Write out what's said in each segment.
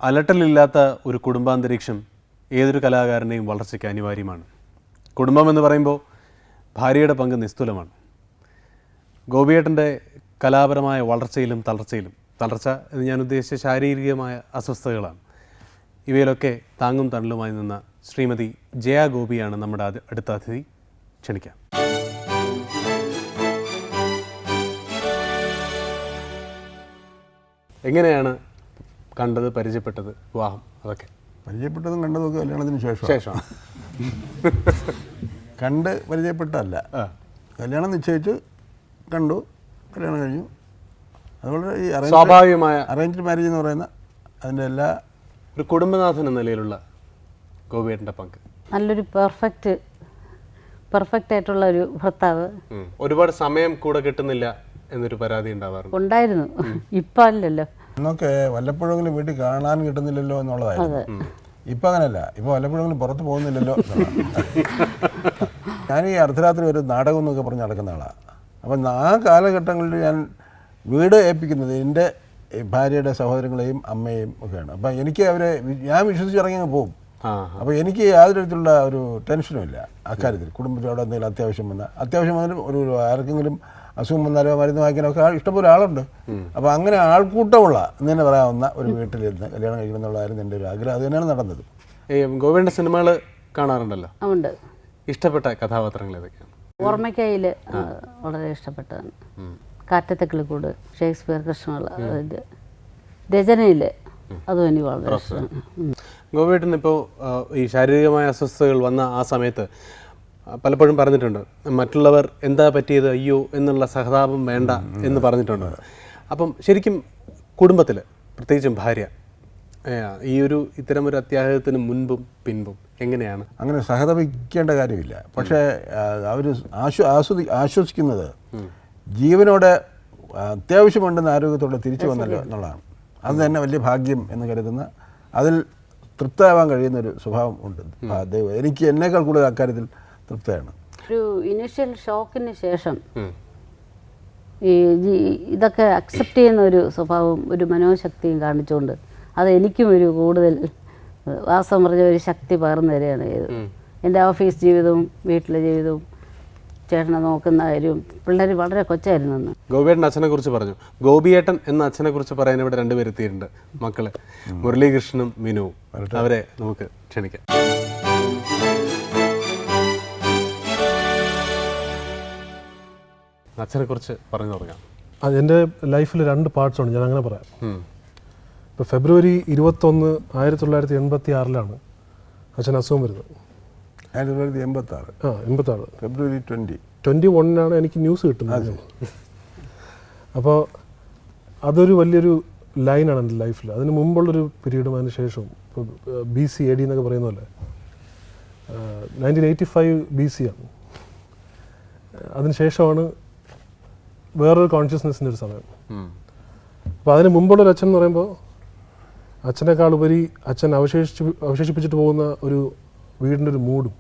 അലട്ടലില്ലാത്ത ഒരു കുടുംബാന്തരീക്ഷം ഏതൊരു കലാകാരനെയും വളർച്ചയ്ക്ക് അനിവാര്യമാണ്. കുടുംബം എന്ന് പറയുമ്പോൾ ഭാര്യയുടെ പങ്ക് നിസ്തുലമാണ്. ഗോപിയേട്ടൻ്റെ കലാപരമായ വളർച്ചയിലും തളർച്ച എന്ന് ഞാൻ ഉദ്ദേശിച്ച ശാരീരികമായ അസ്വസ്ഥതകളാണ്. ഇവയിലൊക്കെ താങ്ങും തണലുമായി നിന്ന ശ്രീമതി ജയ ഗോപിയാണ് നമ്മുടെ അടുത്ത അതിഥി. ക്ഷണിക്കാം. എങ്ങനെയാണ് കണ്ടത്, പരിചയപ്പെട്ടത്, വിവാഹം? അതൊക്കെ പരിചയപ്പെട്ടതും കണ്ടതൊക്കെ കല്യാണത്തിന് ശേഷമാണ്. കണ്ട് പരിചയപ്പെട്ടല്ല, കല്യാണം നിശ്ചയിച്ച് കണ്ടു, കല്യാണം കഴിഞ്ഞു. അതുപോലെ ഈ സ്വാഭാവികമായ അറേഞ്ച്ഡ് മാരേജ് എന്ന് പറയുന്ന അതിൻ്റെ എല്ലാ ഒരു കുടുംബനാഥൻ എന്ന നിലയിലുള്ള ഗോപിയേട്ടൻ്റെ പങ്ക്. നല്ലൊരു പെർഫെക്റ്റ് ആയിട്ടുള്ള ഒരു ഭർത്താവ്. ഒരുപാട് സമയം കൂടെ കിട്ടുന്നില്ല എന്നൊരു പരാതി ഉണ്ടായിരുന്നു. ഇപ്പം അല്ലല്ലോ. എന്നൊക്കെ വല്ലപ്പോഴെങ്കിലും വീട്ടിൽ കാണാൻ കിട്ടുന്നില്ലല്ലോ എന്നുള്ളതായിരുന്നു. ഇപ്പം അങ്ങനെയല്ല, ഇപ്പോൾ വല്ലപ്പോഴെങ്കിലും പുറത്ത് പോകുന്നില്ലല്ലോ. ഞാൻ ഈ അർദ്ധരാത്രി ഒരു നാടകം എന്നൊക്കെ പറഞ്ഞ് നടക്കുന്ന ആളാണ്. അപ്പം ആ കാലഘട്ടങ്ങളിൽ ഞാൻ വീട് ഏൽപ്പിക്കുന്നത് എൻ്റെ ഭാര്യയുടെ സഹോദരങ്ങളെയും അമ്മയെയും ഒക്കെയാണ്. അപ്പം എനിക്ക് ഞാൻ വിശ്വസിച്ചിറങ്ങി പോകും. അപ്പോൾ എനിക്ക് യാതൊരു തരത്തിലുള്ള ഒരു ടെൻഷനും ഇല്ല അക്കാര്യത്തിൽ. കുടുംബത്തോടെ എന്തെങ്കിലും അത്യാവശ്യം വന്നാലും ഒരു ആർക്കെങ്കിലും അസുഖം വന്നാലോ മരുന്ന് വാങ്ങിക്കാനൊക്കെ ഇഷ്ടംപോലെ ആളുണ്ട്. അപ്പോൾ അങ്ങനെ ആൾക്കൂട്ടമുള്ള എന്ന് തന്നെ പറയാവുന്ന ഒരു വീട്ടിലിരുന്ന് കല്യാണം കഴിക്കണം എന്നുള്ളതായിരുന്നു എൻ്റെ ഒരു ആഗ്രഹം. അത് തന്നെയാണ് നടന്നത്. ഗോപിയുടെ സിനിമകൾ കാണാറുണ്ടല്ലോ, ഉണ്ട്. ഇഷ്ടപ്പെട്ട കഥാപാത്രങ്ങൾ ഏതൊക്കെയാണ്? ഓർമ്മയ്ക്കയിൽ വളരെ ഇഷ്ടപ്പെട്ടതാണ്. കാറ്റത്തെ കിളിക്കൂട്, ഷേക്സ്പിയർ കൃഷ്ണപിള്ള, രചനയിൽ അതും എനിക്ക് വളരെ ഇഷ്ടമാണ്. ഗോപിയേട്ടൻ ഇപ്പോൾ ഈ ശാരീരികമായ അസ്വസ്ഥതകൾ വന്ന ആ സമയത്ത് പലപ്പോഴും പറഞ്ഞിട്ടുണ്ട്, മറ്റുള്ളവർ എന്താ പറ്റിയത് അയ്യോ എന്നുള്ള സഹതാപം വേണ്ട എന്ന് പറഞ്ഞിട്ടുണ്ട്. അപ്പം ശരിക്കും കുടുംബത്തിൽ പ്രത്യേകിച്ചും ഭാര്യ ഈ ഇത്തരമൊരു അത്യാഹിതത്തിന് മുൻപും പിൻപും എങ്ങനെയാണ്? അങ്ങനെ സഹതപിക്കേണ്ട കാര്യമില്ല. പക്ഷേ അവർ ആശ്വസിക്കുന്നത് ജീവനോടെ അത്യാവശ്യമുണ്ടെന്ന് ആരോഗ്യത്തോടെ തിരിച്ചു വന്നല്ലോ എന്നുള്ളതാണ്. അത് തന്നെ വലിയ ഭാഗ്യം എന്ന് കരുതുന്ന, അതിൽ തൃപ്തമാവാൻ കഴിയുന്നൊരു സ്വഭാവം ഉണ്ട് ദൈവം. എനിക്ക് എന്നേക്കാൾ കൂടുതൽ അക്കാര്യത്തിൽ തൃപ്തയാണ്. ഒരു ഇനീഷ്യൽ ഷോക്കിന് ശേഷം ഇതൊക്കെ അക്സെപ്റ്റ് ചെയ്യുന്ന ഒരു സ്വഭാവവും ഒരു മനോശക്തിയും കാണിച്ചുകൊണ്ട് അത് എനിക്കും ഒരു കൂടുതൽ വാസം പറഞ്ഞ ഒരു ശക്തി പകർന്നു തരികയാണ് ചെയ്തത്. എൻ്റെ ഓഫീസ് ജീവിതവും വീട്ടിലെ ജീവിതവും ചേട്ടനെ നോക്കുന്ന കാര്യവും. പിള്ളേർ വളരെ കൊച്ചായിരുന്നു അന്ന്. ഗോപിയേട്ടൻ അച്ഛനെ കുറിച്ച് പറഞ്ഞു. ഗോപിയേട്ടൻ എന്ന അച്ഛനെ കുറിച്ച് പറയാൻ ഇവിടെ രണ്ടുപേരെത്തിയിട്ടുണ്ട്, മക്കള് മുരളീകൃഷ്ണനും മിനുവും. അവരെ നമുക്ക് ക്ഷണിക്കാം. അച്ഛനെ കുറിച്ച് പറഞ്ഞു തുടങ്ങാം. എൻ്റെ ലൈഫിൽ 2 പാർട്സാണ്, ഞാൻ അങ്ങനെ പറയാം. ഇപ്പോൾ ഫെബ്രുവരി 21, 1986 അച്ഛൻ അസുഖം വരുന്നത്. 1986 ഫെബ്രുവരി 21 എനിക്ക് ന്യൂസ് കിട്ടുന്നത്. അപ്പോൾ അതൊരു വലിയൊരു ലൈനാണ് എൻ്റെ ലൈഫിൽ. അതിന് മുമ്പുള്ളൊരു പീരീഡും അതിന് ശേഷവും. ഇപ്പോൾ BC AD എന്നൊക്കെ പറയുന്ന പോലെ 1985 BC ആണ്. അതിന് ശേഷമാണ് വേറൊരു കോൺഷ്യസ്നെസ്സിൻ്റെ ഒരു സമയം. അപ്പോൾ അതിന് മുമ്പുള്ളൊരു അച്ഛൻ എന്ന് പറയുമ്പോൾ അച്ഛനേക്കാൾ ഉപരി അച്ഛൻ അവശേഷിപ്പിച്ചിട്ട് പോകുന്ന ഒരു വീടിൻ്റെ ഒരു മൂഡും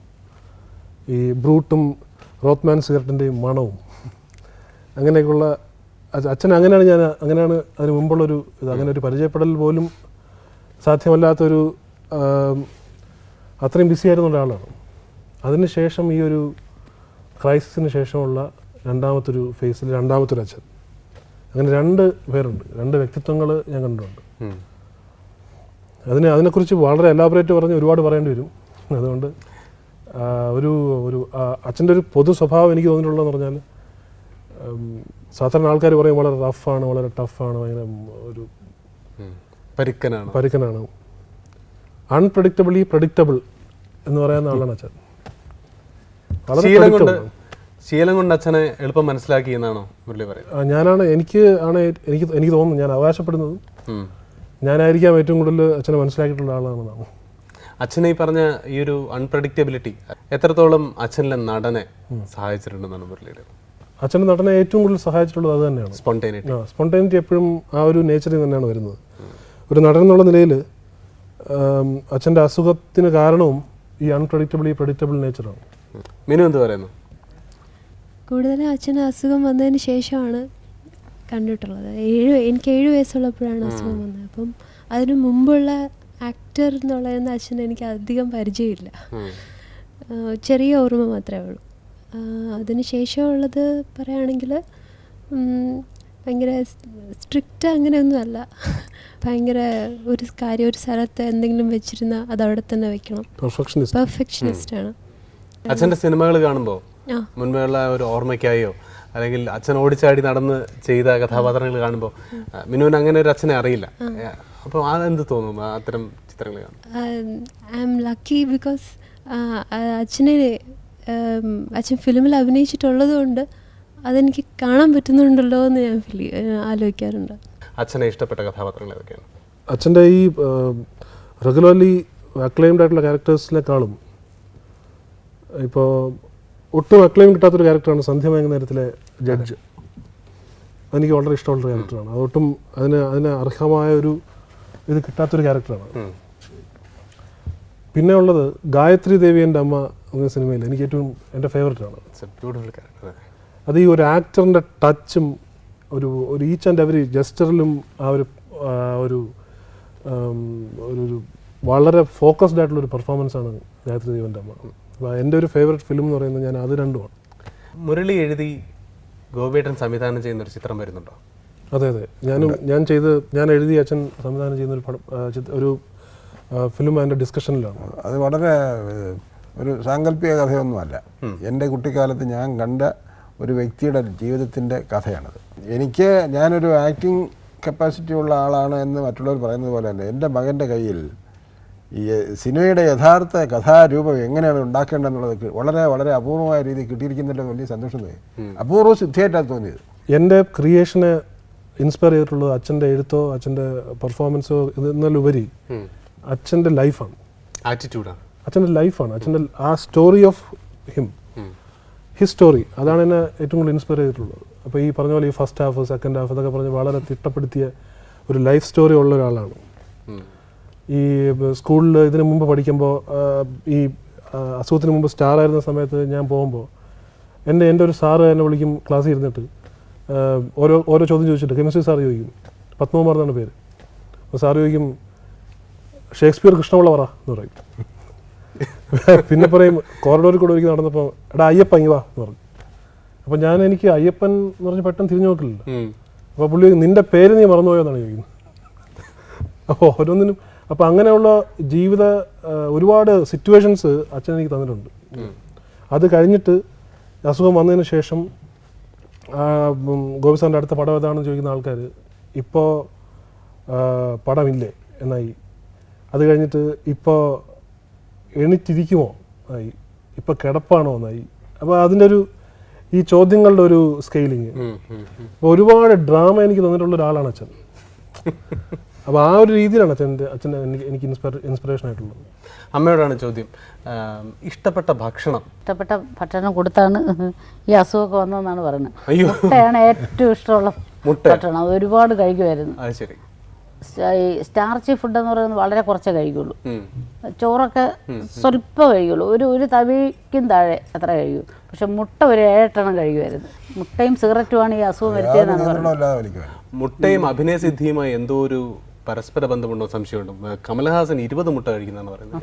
ഈ ബ്രൂട്ടും റോത്ത്മാൻ സിഗരറ്റിൻ്റെയും മണവും അങ്ങനെയൊക്കെയുള്ള അച്ഛൻ അങ്ങനെയാണ് അതിന് മുമ്പുള്ളൊരു ഇത്. അങ്ങനെ ഒരു പരിചയപ്പെടൽ പോലും സാധ്യമല്ലാത്തൊരു അത്രയും ബിസി ആയിരുന്ന ഒരാളാണ്. അതിന് ശേഷം ഈ ഒരു ക്രൈസിസിന് ശേഷമുള്ള രണ്ടാമത്തൊരു ഫേസിൽ രണ്ടാമത്തൊരു അച്ഛൻ. അങ്ങനെ 2 പേരുണ്ട്, 2 വ്യക്തിത്വങ്ങൾ ഞാൻ കണ്ടിട്ടുണ്ട്. അതിനെക്കുറിച്ച് വളരെ എലാബറേറ്റ് പറഞ്ഞ് ഒരുപാട് പറയേണ്ടി വരും. അതുകൊണ്ട് ഒരു അച്ഛൻ്റെ ഒരു പൊതു സ്വഭാവം എനിക്ക് തോന്നിയിട്ടുള്ളതെന്ന് പറഞ്ഞാൽ, സാധാരണ ആൾക്കാർ പറയും വളരെ റഫാണ്, വളരെ ടഫാണ്, ഭയങ്കര ഒരു പരുക്കനാണ്. അൺപ്രഡിക്റ്റബിളി പ്രഡിക്റ്റബിൾ എന്ന് പറയുന്ന ആളാണ് അച്ഛൻ. ശീലം കൊണ്ട് അച്ഛനെ എളുപ്പം മനസ്സിലാക്കി എന്നാണോ മുരളി പറയുന്നത്? എനിക്ക് തോന്നുന്നു, ഞാൻ അവകാശപ്പെടുന്നതും ഞാനായിരിക്കാം ഏറ്റവും കൂടുതൽ അച്ഛനെ മനസ്സിലാക്കിയിട്ടുള്ള ആളാണെന്നാണ്. അച്ഛനെ ഈ പറഞ്ഞ ഈ ഒരു അൺപ്രഡിക്റ്റബിലിറ്റി എത്രത്തോളം അച്ഛനിലെ നടനെ സഹായിച്ചിട്ടുണ്ടെന്നാണ് മുരളിയുടെ? അച്ഛൻ്റെ നടനെ ഏറ്റവും കൂടുതൽ സഹായിച്ചിട്ടുള്ളത് അത് തന്നെയാണ്, സ്പോണ്ടേനിറ്റി. എപ്പോഴും ആ ഒരു നേച്ചറിൽ തന്നെയാണ് വരുന്നത്. ഒരു നടൻ എന്നുള്ള നിലയിൽ അച്ഛൻ്റെ അസുഖത്തിന് കാരണവും ഈ പ്രഡിക്റ്റബിൾ നേച്ചറാണ്. മിനു എന്ത് പറയുന്നു? കൂടുതലും അച്ഛന് അസുഖം വന്നതിന് ശേഷമാണ് കണ്ടിട്ടുള്ളത്. എനിക്ക് 7 വയസ്സുള്ളപ്പോഴാണ് അസുഖം വന്നത്. അപ്പം അതിനു മുമ്പുള്ള ആക്ടർ എന്ന് പറയുന്ന അച്ഛനെ എനിക്ക് അധികം പരിചയമില്ല. ചെറിയ ഓർമ്മ മാത്രമേ ഉള്ളൂ. അതിന് ശേഷമുള്ളത് പറയുകയാണെങ്കിൽ ഭയങ്കര സ്ട്രിക്റ്റ് അങ്ങനെയൊന്നുമല്ല. ഭയങ്കര ഒരു കാര്യം ഒരു സ്ഥലത്ത് എന്തെങ്കിലും വെച്ചിരുന്ന അത് അവിടെ തന്നെ വെക്കണം. പെർഫെക്ഷനിസ്റ്റാണ്. അച്ഛൻ്റെ സിനിമകൾ കാണുമ്പോൾ മുൻപുള്ള ഒരു ഓർമ്മയ്ക്കായോ അല്ലെങ്കിൽ അച്ഛൻ ഓടിച്ചാടി നടന്ന് ചെയ്ത കഥാപാത്രങ്ങൾ കാണുമ്പോൾ മിനുവിന് അങ്ങനെ ഒരു അച്ഛനെ അറിയില്ല. അപ്പോൾ അതെന്ത് തോന്നുന്നു അത്തരം ചിത്രങ്ങൾ കാണും? ഐ ആം ലക്കി ബിക്കോസ് അച്ഛൻ ഫിലിമിൽ അഭിനയിച്ചിട്ടുള്ളത് കൊണ്ട് അതെനിക്ക് കാണാൻ പറ്റുന്നുണ്ടല്ലോ എന്ന് ഞാൻ ആലോചിക്കാറുണ്ട്. അച്ഛനെ ഇഷ്ടപ്പെട്ട കഥാപാത്രങ്ങൾ ഏതൊക്കെയാണ്? അച്ഛൻ്റെ ഈ റെഗുലർലി അക്ലെയിംഡ് ആയിട്ടുള്ള ക്യാരക്ടേഴ്സിനെക്കാളും ഇപ്പോൾ ഒട്ടും അക്ലെയിം കിട്ടാത്തൊരു ക്യാരക്ടറാണ് സന്ധ്യ വൈകുന്നേരത്തിലെ ജഡ്ജ്. അതെനിക്ക് വളരെ ഇഷ്ടമുള്ളൊരു ക്യാരക്ടറാണ്. അതൊട്ടും അതിന് അർഹമായ ഒരു ഇത് കിട്ടാത്തൊരു ക്യാരക്ടറാണ്. പിന്നെ ഉള്ളത് ഗായത്രി ദേവി എൻ്റെ അമ്മ എന്ന സിനിമയിൽ എനിക്ക് ഏറ്റവും എൻ്റെ ഫേവറേറ്റാണ്. അത് ഈ ഒരു ആക്ടറിൻ്റെ ടച്ചും ഒരു ഈച്ച് ആൻഡ് എവറി ജസ്റ്ററിലും ആ ഒരു വളരെ ഫോക്കസ്ഡ് ആയിട്ടുള്ളൊരു പെർഫോമൻസാണ് ഗായത്രി ദേവൻ്റെ അമ്മ. അപ്പോൾ എൻ്റെ ഒരു ഫേവറേറ്റ് ഫിലിം എന്ന് പറയുന്നത് ഞാൻ അത് രണ്ടുമാണ്. മുരളി എഴുതി ഗോപിയേട്ടൻ സംവിധാനം ചെയ്യുന്ന ഒരു ചിത്രം വരുന്നുണ്ടോ? അതെ ഞാൻ എഴുതി അച്ഛൻ സംവിധാനം ചെയ്യുന്ന ഒരു ഫിലിം അതിൻ്റെ ഡിസ്കഷനിലാണ്. അത് വളരെ ഒരു സാങ്കല്പിക കഥയൊന്നുമല്ല. എൻ്റെ കുട്ടിക്കാലത്ത് ഞാൻ കണ്ട ഒരു വ്യക്തിയുടെ ജീവിതത്തിൻ്റെ കഥയാണത്. ഞാനൊരു ആക്ടിങ് കപ്പാസിറ്റി ഉള്ള ആളാണ് എന്ന് മറ്റുള്ളവർ പറയുന്നത് പോലെ തന്നെ എൻ്റെ മകൻ്റെ കയ്യിൽ ഈ സിനിമയുടെ യഥാർത്ഥ കഥാരൂപം എങ്ങനെയാണ് ഉണ്ടാക്കേണ്ടതെന്നുള്ളത് വളരെ വളരെ അപൂർവമായ രീതിയിൽ കിട്ടിയിരിക്കുന്നതിൻ്റെ വലിയ സന്തോഷം തോന്നി. അപൂർവ സിദ്ധിയായിട്ടാണ് തോന്നിയത്. എൻ്റെ ക്രിയേഷനെ ഇൻസ്പയർ ചെയ്തിട്ടുള്ളത് അച്ഛൻ്റെ എഴുത്തോ അച്ഛൻ്റെ പെർഫോമൻസോ എന്നതിലുപരി അച്ഛൻ്റെ ലൈഫാണ്, ആറ്റിറ്റ്യൂഡാണ്. അച്ഛൻ്റെ ലൈഫാണ്, അച്ഛൻ്റെ ആ സ്റ്റോറി ഓഫ് ഹിസ് സ്റ്റോറി, അതാണ് എന്നെ ഏറ്റവും കൂടുതൽ ഇൻസ്പയർ ചെയ്തിട്ടുള്ളത്. അപ്പോൾ ഈ പറഞ്ഞ പോലെ ഈ ഫസ്റ്റ് ഹാഫ് സെക്കൻഡ് ഹാഫ് എന്നൊക്കെ പറഞ്ഞ് വളരെ തിട്ടപ്പെടുത്തിയ ഒരു ലൈഫ് സ്റ്റോറി ഉള്ള ഒരാളാണ്. ഈ സ്കൂളിൽ ഇതിനു മുമ്പ് പഠിക്കുമ്പോൾ ഈ അസുഖത്തിന് മുമ്പ് സ്റ്റാർ ആയിരുന്ന സമയത്ത് ഞാൻ പോകുമ്പോൾ എൻ്റെ ഒരു സാറ് എന്നെ വിളിക്കും ക്ലാസ്സിൽ ഇരുന്നിട്ട് ഓരോ ചോദ്യം ചോദിച്ചിട്ട് കെമിസ്ട്രി സാർ ചോദിക്കും, പത്മകുമാർ എന്നാണ് പേര്. അപ്പോൾ സാർ ചോദിക്കും ഷേക്സ്പിയർ കൃഷ്ണപിള്ള പറ എന്ന് പറയും. പിന്നെ പറയും കോറിഡോറിൽ കൂടെ ഒരിക്കൽ നടന്നപ്പോൾ എടാ അയ്യപ്പൻ ഇങ്ങ് വാ എന്ന് പറഞ്ഞു. അപ്പോൾ എനിക്ക് അയ്യപ്പൻ എന്ന് പറഞ്ഞ് പെട്ടെന്ന് തിരിഞ്ഞു നോക്കില്ല. അപ്പോൾ പുള്ളി നിൻ്റെ പേര് നീ മറന്നുപോയോ എന്നാണ് ചോദിക്കുന്നത്. അപ്പോൾ ഓരോന്നിനും അപ്പോൾ അങ്ങനെയുള്ള ജീവിത ഒരുപാട് സിറ്റുവേഷൻസ് അച്ഛൻ എനിക്ക് തന്നിട്ടുണ്ട്. അത് കഴിഞ്ഞിട്ട് അസുഖം വന്നതിന് ശേഷം ഗോപി സാറിൻ്റെ അടുത്ത പടം ഏതാണെന്ന് ചോദിക്കുന്ന ആൾക്കാർ ഇപ്പോൾ പടമില്ലേ എന്നായി. അത് കഴിഞ്ഞിട്ട് ഇപ്പോൾ എണീറ്റിരിക്കുമോ ആയി, ഇപ്പോൾ കിടപ്പാണോ എന്നായി. അപ്പോൾ അതിൻ്റെ ഈ ചോദ്യങ്ങളുടെ ഒരു സ്കെയിലിങ്, അപ്പോൾ ഒരുപാട് ഡ്രാമ എനിക്ക് തന്നിട്ടുള്ള ഒരാളാണ് അച്ഛൻ. അപ്പോൾ ആ ഒരു രീതിയിലാണ് അച്ഛൻ്റെ എനിക്ക് ഇൻസ്പിറേഷൻ ആയിട്ടുള്ളത്. അമ്മയോടാണ് ചോദ്യം. ഇഷ്ടപ്പെട്ട ഭക്ഷണം കൊടുത്താണ് ഈ അസുഖമൊക്കെ വന്നതെന്നാണ് പറയുന്നത്. മുട്ടയാണ് ഏറ്റവും ഇഷ്ടമുള്ള ഭക്ഷണം. അത് ഒരുപാട് കഴിക്കുമായിരുന്നു. സ്റ്റാർച്ചി ഫുഡ് എന്ന് പറയുന്നത് വളരെ കുറച്ചേ കഴിക്കുള്ളൂ. ചോറൊക്കെ സ്വല്പം കഴിക്കുള്ളൂ, ഒരു തവിക്കും താഴെ അത്ര കഴിക്കൂ. പക്ഷെ മുട്ട ഒരു 7 എണ്ണം കഴിക്കുമായിരുന്നു. മുട്ടയും സിഗരറ്റുമാണ് ഈ അസുഖം വരുത്തിയതെന്നാണ് പറയുന്നത്. മുട്ടയും അഭിനയസിദ്ധിയുമായി എന്തോ ഒരു പരസ്പര ബന്ധമുണ്ടോ സംശയമുണ്ട്. കമൽഹാസൻ 20 മുട്ട കഴിക്കുന്നതാണ് പറയുന്നത്.